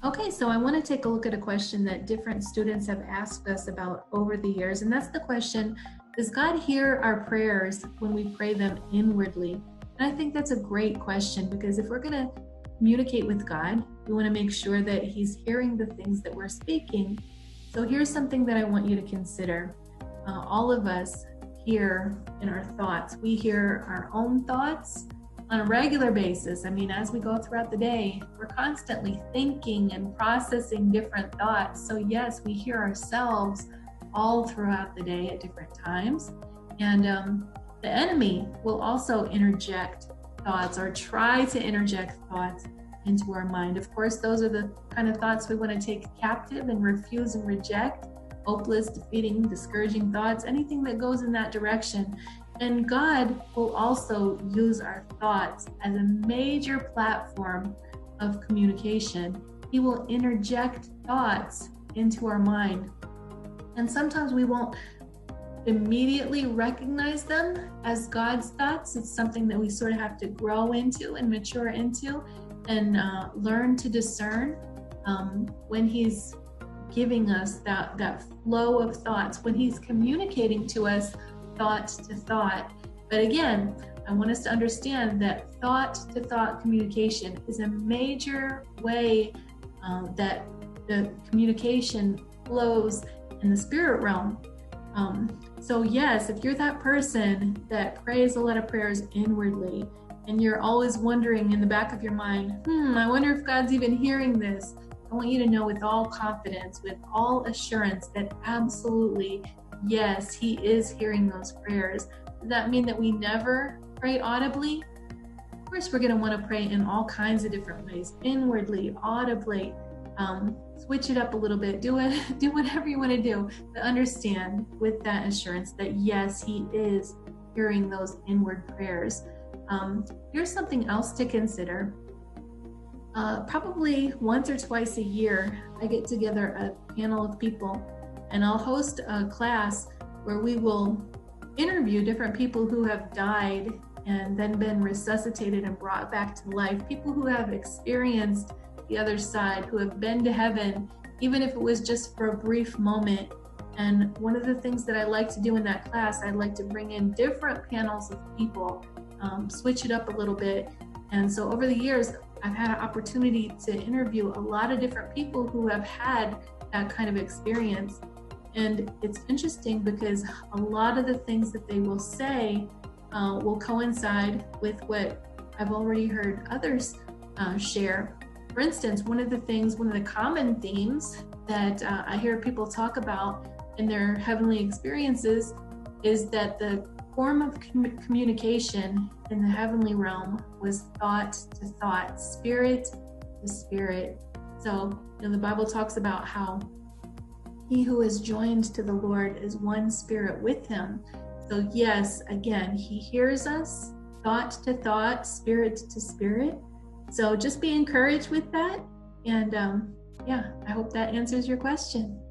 Okay, so I want to take a look at a question that different students have asked us about over the years, and that's the question, does God hear our prayers when we pray them inwardly? And I think that's a great question because if we're going to communicate with God, we want to make sure that He's hearing the things that we're speaking. So here's something that I want you to consider. All of us hear in our thoughts, we hear our own thoughts on a regular basis. I mean, as we go throughout the day, we're constantly thinking and processing different thoughts. So yes, we hear ourselves all throughout the day at different times. And the enemy will also interject thoughts or try to interject thoughts into our mind. Of course, those are the kind of thoughts we want to take captive and refuse and reject. Hopeless, defeating, discouraging thoughts, anything that goes in that direction. And God will also use our thoughts as a major platform of communication. He will interject thoughts into our mind. And sometimes we won't immediately recognize them as God's thoughts. It's something that we sort of have to grow into and mature into and learn to discern when He's giving us that flow of thoughts, when He's communicating to us thought to thought. But again, I want us to understand that thought to thought communication is a major way that the communication flows in the spirit realm. So yes, if you're that person that prays a lot of prayers inwardly and you're always wondering in the back of your mind, I wonder if God's even hearing this, I want you to know with all confidence, with all assurance that absolutely, yes, He is hearing those prayers. Does that mean that we never pray audibly? Of course, we're going to want to pray in all kinds of different ways, inwardly, audibly. Switch it up a little bit. Do whatever you want to do, but understand with that assurance that yes, He is hearing those inward prayers. Here's something else to consider. Probably once or twice a year, I get together a panel of people and I'll host a class where we will interview different people who have died and then been resuscitated and brought back to life, people who have experienced the other side, who have been to heaven, even if it was just for a brief moment. And one of the things that I like to do in that class, I like to bring in different panels of people, switch it up a little bit. And so over the years, I've had an opportunity to interview a lot of different people who have had that kind of experience. And it's interesting because a lot of the things that they will say will coincide with what I've already heard others share. For instance, one of the common themes that I hear people talk about in their heavenly experiences is that the form of communication in the heavenly realm was thought to thought, spirit to spirit. So, the Bible talks about how he who is joined to the Lord is one spirit with Him. So yes, again, He hears us thought to thought, spirit to spirit. So just be encouraged with that. And I hope that answers your question.